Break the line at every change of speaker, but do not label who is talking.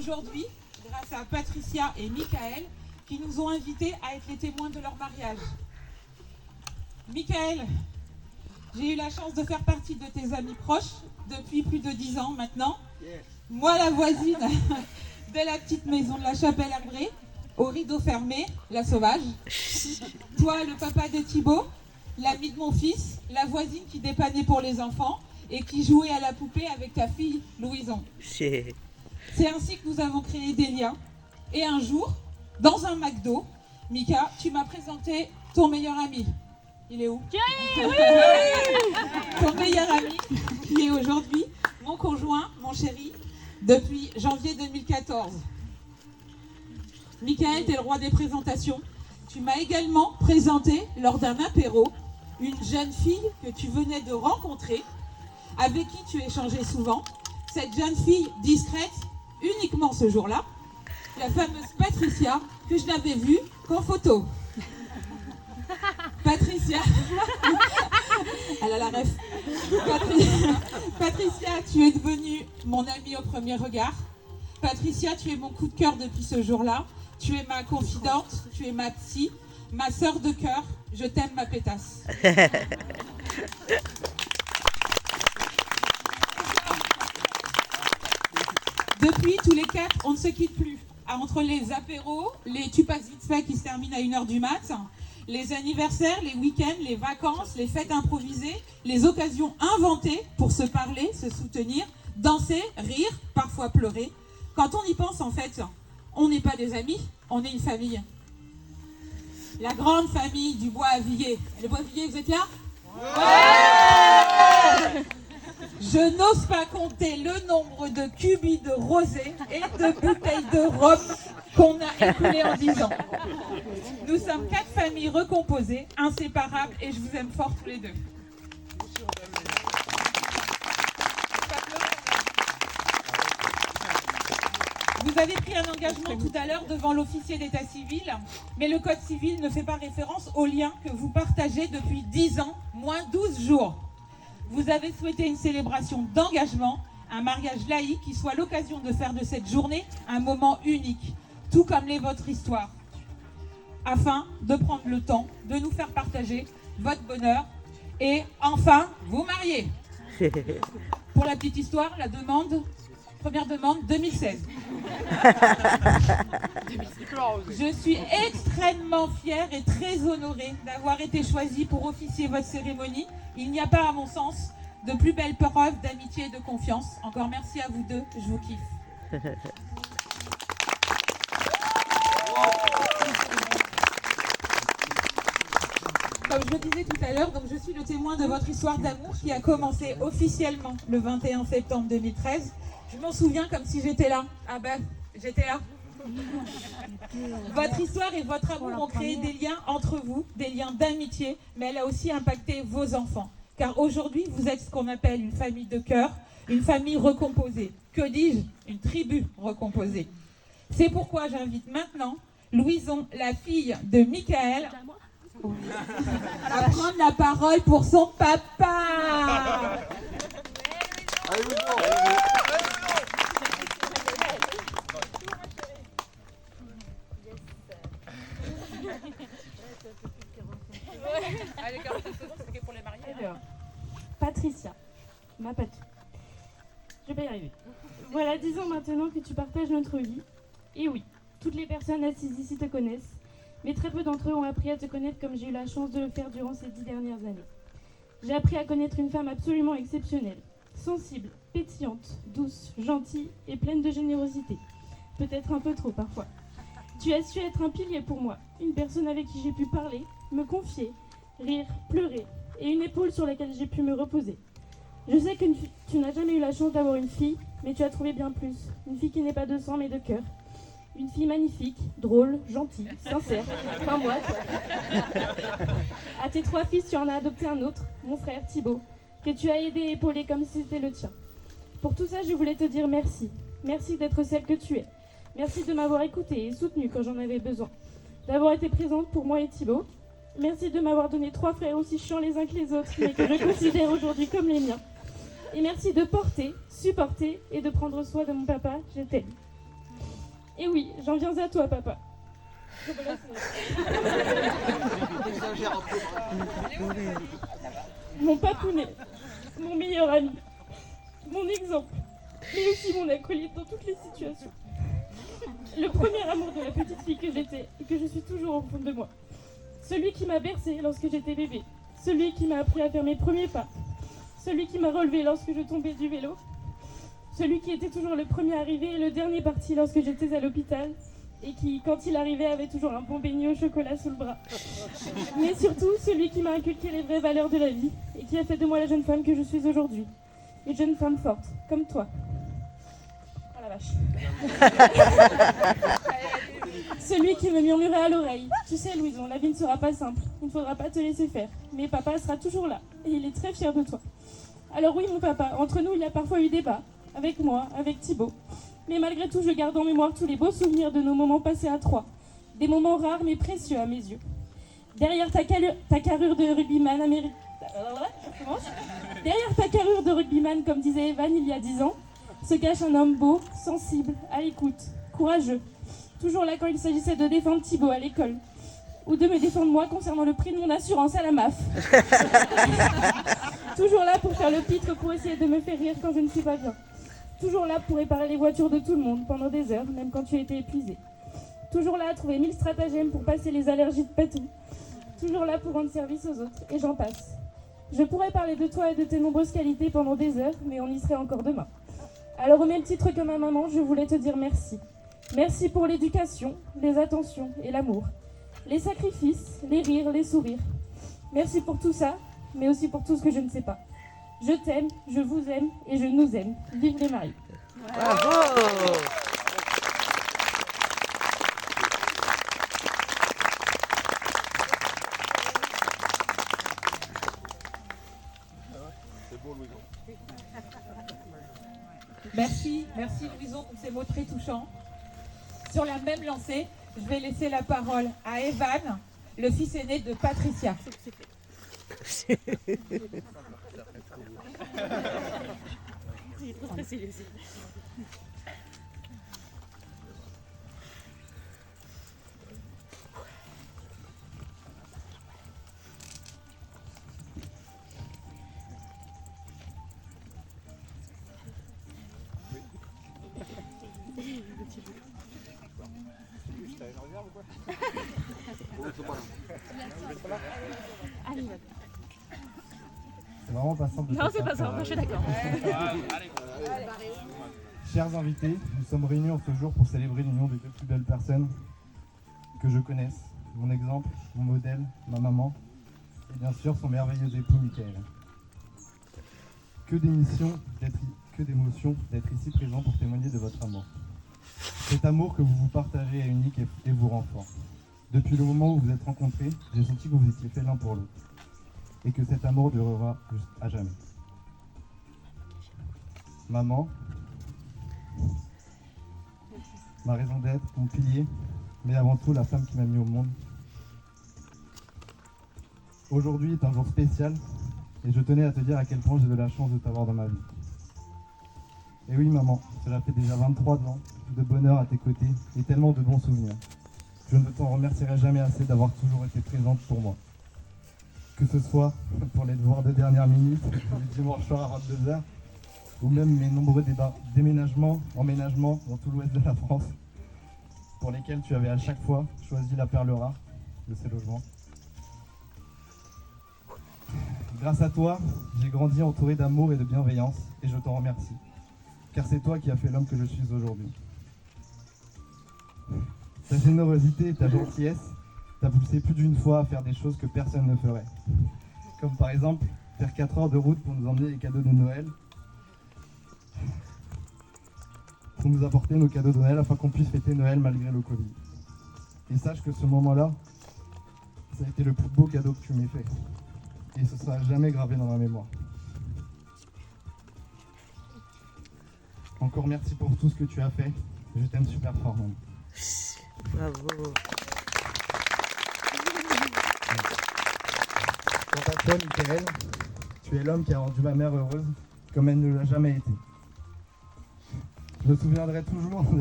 aujourd'hui grâce à Patricia et Michael qui nous ont invités à être les témoins de leur mariage. Michael, j'ai eu la chance de faire partie de tes amis proches depuis plus de 10 ans maintenant. Moi, la voisine de la petite maison de la Chapelle-Arbrée, au rideau fermé, la sauvage. Toi, le papa de Thibaut, l'ami de mon fils, la voisine qui dépannait pour les enfants et qui jouait à la poupée avec ta fille Louison. C'est ainsi que nous avons créé des liens. Et un jour, dans un McDo, Mika, tu m'as présenté ton meilleur ami. Il est où? Ton meilleur ami, qui est aujourd'hui mon conjoint, mon chéri, depuis janvier 2014. Michael, tu es le roi des présentations. Tu m'as également présenté lors d'un apéro une jeune fille que tu venais de rencontrer, avec qui tu échangeais souvent. Cette jeune fille discrète, uniquement ce jour-là, la fameuse Patricia, que je n'avais vue qu'en photo. Patricia, elle a la ref. Patricia, tu es devenue mon amie au premier regard. Patricia, tu es mon coup de cœur depuis ce jour-là. Tu es ma confidente, tu es ma psy, ma sœur de cœur. Je t'aime, ma pétasse. Depuis, tous les quatre, on ne se quitte plus. Entre les apéros, les tu passes vite fait qui se terminent à 1h du mat', les anniversaires, les week-ends, les vacances, les fêtes improvisées, les occasions inventées pour se parler, se soutenir, danser, rire, parfois pleurer. Quand on y pense, en fait, on n'est pas des amis, on est une famille. La grande famille du Bois à Villers. Le Bois à Villers, vous êtes là? Ouais! Je n'ose pas compter le nombre de cubis de rosé et de bouteilles de rhum qu'on a écoulées en 10 ans. Nous sommes 4 familles recomposées, inséparables, et je vous aime fort tous les deux. Vous avez pris un engagement tout à l'heure devant l'officier d'état civil, mais le code civil ne fait pas référence au lien que vous partagez depuis 10 ans, moins 12 jours. Vous avez souhaité une célébration d'engagement, un mariage laïque qui soit l'occasion de faire de cette journée un moment unique, tout comme l'est votre histoire, afin de prendre le temps de nous faire partager votre bonheur et enfin vous marier. Pour la petite histoire, la première demande 2016. Je suis extrêmement fière et très honorée d'avoir été choisie pour officier votre cérémonie. Il n'y a pas, à mon sens, de plus belle preuve d'amitié et de confiance. Encore merci à vous deux, je vous kiffe. Comme je le disais tout à l'heure, donc je suis le témoin de votre histoire d'amour qui a commencé officiellement le 21 septembre 2013. Je m'en souviens comme si j'étais là. Ah ben, j'étais là. Votre histoire et votre amour ont créé des liens entre vous, des liens d'amitié, mais elle a aussi impacté vos enfants. Car aujourd'hui, vous êtes ce qu'on appelle une famille de cœur, une famille recomposée. Que dis-je? Une tribu recomposée. C'est pourquoi j'invite maintenant Louison, la fille de Michael, à prendre la parole pour son papa.
Patricia, ma Patou. Je vais y arriver. Voilà 10 ans maintenant que tu partages notre vie. Et oui, toutes les personnes assises ici te connaissent, mais très peu d'entre eux ont appris à te connaître comme j'ai eu la chance de le faire durant ces 10 dernières années. J'ai appris à connaître une femme absolument exceptionnelle, sensible, pétillante, douce, gentille et pleine de générosité. Peut-être un peu trop parfois. Tu as su être un pilier pour moi, une personne avec qui j'ai pu parler, me confier, rire, pleurer, et une épaule sur laquelle j'ai pu me reposer. Je sais que tu n'as jamais eu la chance d'avoir une fille, mais tu as trouvé bien plus. Une fille qui n'est pas de sang mais de cœur. Une fille magnifique, drôle, gentille, sincère, comme moi. À tes 3 fils, tu en as adopté un autre, mon frère Thibaut, que tu as aidé et épaulé comme si c'était le tien. Pour tout ça, je voulais te dire merci. Merci d'être celle que tu es. Merci de m'avoir écoutée et soutenue quand j'en avais besoin. D'avoir été présente pour moi et Thibaut. Merci de m'avoir donné 3 frères aussi chiants les uns que les autres, mais que je considère aujourd'hui comme les miens. Et merci de porter, supporter et de prendre soin de mon papa. Je t'aime. Et oui, j'en viens à toi, papa. Mon papounet, mon meilleur ami, mon exemple, mais aussi mon acolyte dans toutes les situations. Le premier amour de la petite fille que j'étais et que je suis toujours au fond de moi. Celui qui m'a bercée lorsque j'étais bébé. Celui qui m'a appris à faire mes premiers pas. Celui qui m'a relevé lorsque je tombais du vélo. Celui qui était toujours le premier arrivé et le dernier parti lorsque j'étais à l'hôpital. Et qui, quand il arrivait, avait toujours un bon beignet au chocolat sous le bras. Mais surtout, celui qui m'a inculqué les vraies valeurs de la vie et qui a fait de moi la jeune femme que je suis aujourd'hui. Une jeune femme forte, comme toi. Oh la vache. Celui qui me murmurait à l'oreille. Tu sais, Louison, la vie ne sera pas simple. Il ne faudra pas te laisser faire. Mais papa sera toujours là et il est très fier de toi. Alors oui, mon papa, entre nous, il y a parfois eu débat. Avec moi, avec Thibaut. Mais malgré tout, je garde en mémoire tous les beaux souvenirs de nos moments passés à trois. Des moments rares mais précieux à mes yeux. Derrière ta carrure de rugbyman américain... Derrière ta carrure de rugbyman, comme disait Evan il y a 10 ans, se cache un homme beau, sensible, à l'écoute, courageux. Toujours là quand il s'agissait de défendre Thibaut à l'école. Ou de me défendre moi concernant le prix de mon assurance à la MAF. Toujours là pour faire le pitre, pour essayer de me faire rire quand je ne suis pas bien. Toujours là pour réparer les voitures de tout le monde pendant des heures, même quand tu étais épuisé. Toujours là à trouver 1000 stratagèmes pour passer les allergies de Patou. Toujours là pour rendre service aux autres, et j'en passe. Je pourrais parler de toi et de tes nombreuses qualités pendant des heures, mais on y serait encore demain. Alors au même titre que ma maman, je voulais te dire merci. Merci pour l'éducation, les attentions et l'amour. Les sacrifices, les rires, les sourires. Merci pour tout ça, mais aussi pour tout ce que je ne sais pas. Je t'aime, je vous aime et je nous aime. Vive les maris.
Bravo!
Merci Louison pour ces mots très touchants. Sur la même lancée, je vais laisser la parole à Evan, le fils aîné de Patricia.
Il est trop stressé lui aussi.
C'est vraiment pas simple.
Non, c'est pas ça, je suis d'accord.
Chers invités, nous sommes réunis en ce jour pour célébrer l'union des deux plus belles personnes que je connaisse. Mon exemple, mon modèle, ma maman, et bien sûr son merveilleux époux Michael. Que d'émotions d'être ici présent pour témoigner de votre amour. Cet amour que vous partagez est unique et vous rend fort. Depuis le moment où vous êtes rencontrés, j'ai senti que vous étiez faits l'un pour l'autre. Et que cet amour durera à jamais. Maman, ma raison d'être, mon pilier, mais avant tout la femme qui m'a mis au monde. Aujourd'hui est un jour spécial et je tenais à te dire à quel point j'ai de la chance de t'avoir dans ma vie. Et oui maman, cela fait déjà 23 ans de bonheur à tes côtés et tellement de bons souvenirs. Je ne t'en remercierai jamais assez d'avoir toujours été présente pour moi. Que ce soit pour les devoirs de dernière minute, le dimanche soir à 22h, ou même mes nombreux emménagements dans tout l'ouest de la France, pour lesquels tu avais à chaque fois choisi la perle rare de ces logements. Grâce à toi, j'ai grandi entouré d'amour et de bienveillance, et je t'en remercie, car c'est toi qui as fait l'homme que je suis aujourd'hui. Ta générosité et ta gentillesse t'as poussé plus d'une fois à faire des choses que personne ne ferait. Comme par exemple, faire 4 heures de route pour nous emmener les cadeaux de Noël. Pour nous apporter nos cadeaux de Noël afin qu'on puisse fêter Noël malgré le Covid. Et sache que ce moment-là, ça a été le plus beau cadeau que tu m'aies fait. Et ce sera jamais gravé dans ma mémoire. Encore merci pour tout ce que tu as fait. Je t'aime super fort, maman.
Bravo.
Quant à toi, Michael, tu es l'homme qui a rendu ma mère heureuse comme elle ne l'a jamais été. Je me souviendrai toujours de